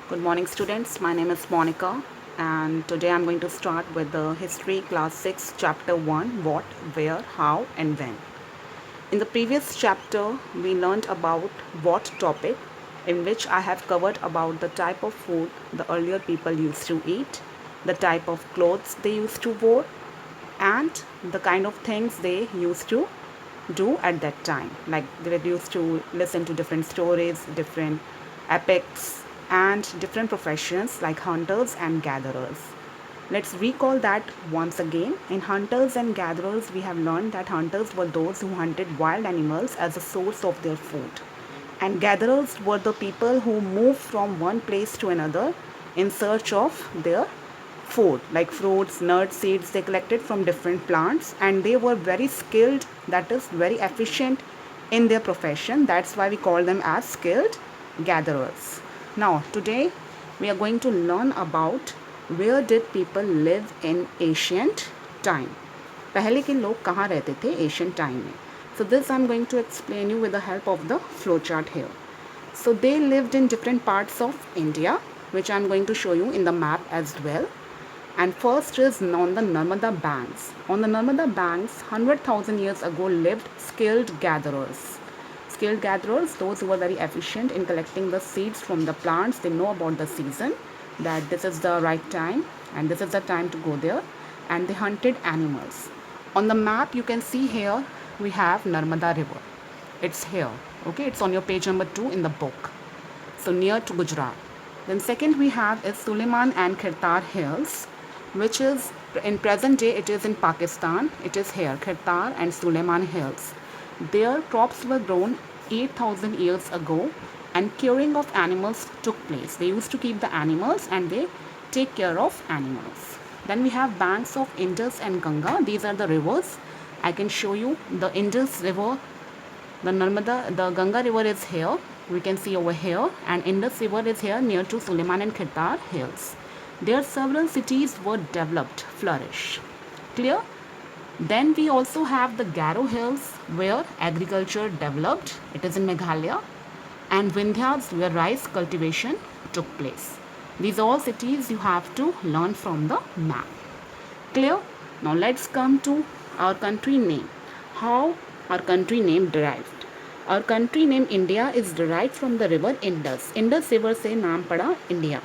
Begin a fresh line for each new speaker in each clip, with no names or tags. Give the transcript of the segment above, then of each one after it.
Good morning, students. My name is Monica, and today I'm going to start with the History Class 6, Chapter 1 What, Where, How, and When. In the previous chapter, we learned about what topic, in which I have covered about the type of food the earlier people used to eat, the type of clothes they used to wear, and the kind of things they used to do at that time. Like they used to listen to different stories, different epics, and different professions like hunters and gatherers. Let's recall that once again. In hunters and gatherers, we have learned that hunters were those who hunted wild animals as a source of their food, and gatherers were the people who moved from one place to another in search of their food, like fruits, nuts, seeds they collected from different plants, and they were very skilled, that is, very efficient in their profession. That's why we call them as skilled gatherers. Now, today we are going to learn about where did people live in ancient time. पहले के लोग कहाँ रहते थे Asian time में. So this I'm going to explain you with the help of the flowchart here. So they lived in different parts of India, which I'm going to show you in the map as well. And first is on the Narmada banks. On the Narmada banks, 100,000 years ago lived skilled gatherers. Skilled gatherers, those who were very efficient in collecting the seeds from the plants. They know about the season, that this is the right time and this is the time to go there, and they hunted animals. On the map you can see here we have Narmada river. It's here, okay, it's on your page number 2 in the book, so near to Gujarat. Then second we have is Suleiman and Khirtar hills, which is in present day it is in Pakistan. It is here, Khirtar and Suleiman hills. Their crops were grown 8,000 years ago, and curing of animals took place. They used to keep the animals and they take care of animals. Then we have banks of Indus and Ganga. These are the rivers. I can show you the Indus river, the Narmada, the Ganga river is here. We can see over here, and Indus river is here near to Suleiman and Khirtar hills. There several cities were developed, flourished. Clear? Then we also have the Garo hills where agriculture developed. It is in Meghalaya. And Vindhyas where rice cultivation took place. These all cities you have to learn from the map. Clear? Now let's come to our country name. How our country name derived. Our country name India is derived from the river Indus. Indus river से नाम पड़ा India,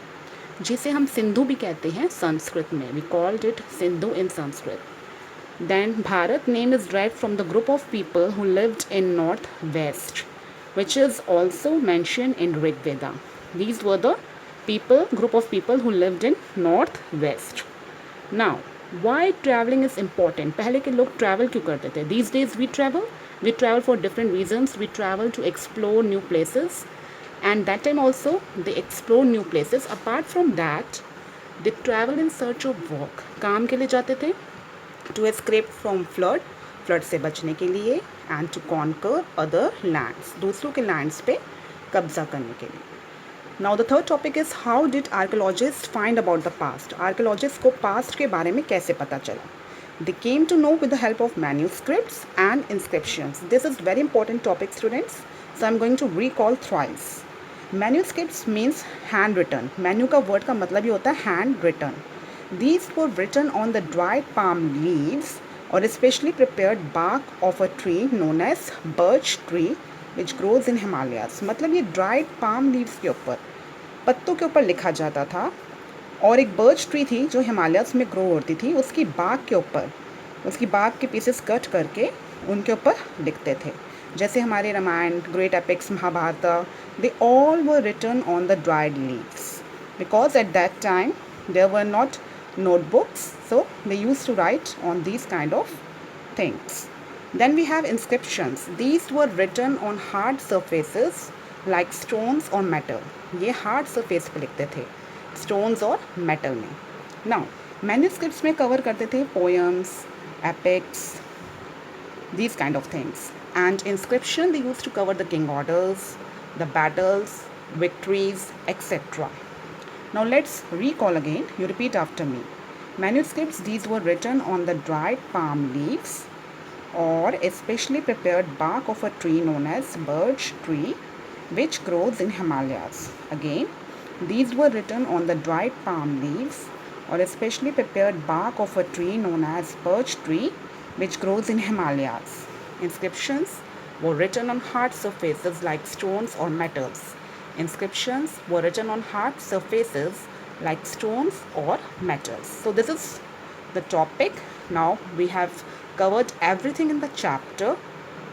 जिसे हम सिंधु भी कहते हैं संस्कृत में. We called it Sindhu in Sanskrit. Then Bharat name is derived from the group of people who lived in northwest, which is also mentioned in Rig Veda. These were the group of people who lived in northwest. Now, why traveling is important? पहले के लोग travel क्यों करते थे? These days we travel for different reasons. We travel to explore new places, and that time also they explore new places. Apart from that, they travel in search of work. काम के लिए जाते थे, to escape from flood से बचने के लिए, and to conquer other lands, दूसरों के lands पे कब्जा करने के लिए. Now the third topic is how did archaeologists find about the past? Archaeologists को past के बारे में कैसे पता चला? They came to know with the help of manuscripts and inscriptions. This is very important topic, students. So I'm going to recall thrice. Manuscripts means handwritten. Manu का word का मतलब ये होता है handwritten. These were written on the dried palm leaves or especially prepared bark of a tree known as birch tree which grows in Himalayas. मतलब ये dried palm leaves के ऊपर, पत्तों के ऊपर लिखा जाता था, और एक बर्च ट्री थी जो हिमालयस में ग्रो होती थी, उसकी बाग के ऊपर, उसकी बाग के पीसेस कट करके उनके ऊपर लिखते थे. जैसे हमारे Ramayana, great epics, Mahabharata, they all were written on the dried leaves because at that time there were not notebooks, so they used to write on these kind of things. Then we have inscriptions. These were written on hard surfaces like stones or metal. ये hard surface पे लिखते थे, stones और metal में. Now manuscripts में cover करते थे poems, epics, these kind of things. And inscription they used to cover the king orders, the battles, victories, etc. Now let's recall again. You repeat after me. Manuscripts, these were written on the dried palm leaves or especially prepared bark of a tree known as birch tree which grows in Himalayas. Again, These were written on the dried palm leaves or especially prepared bark of a tree known as birch tree, which grows in Himalayas. Inscriptions were written on hard surfaces like stones or metals. Inscriptions were written on hard surfaces like stones or metals. So this is the topic. Now we have covered everything in the chapter.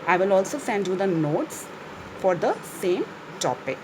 I will also send you the notes for the same topic.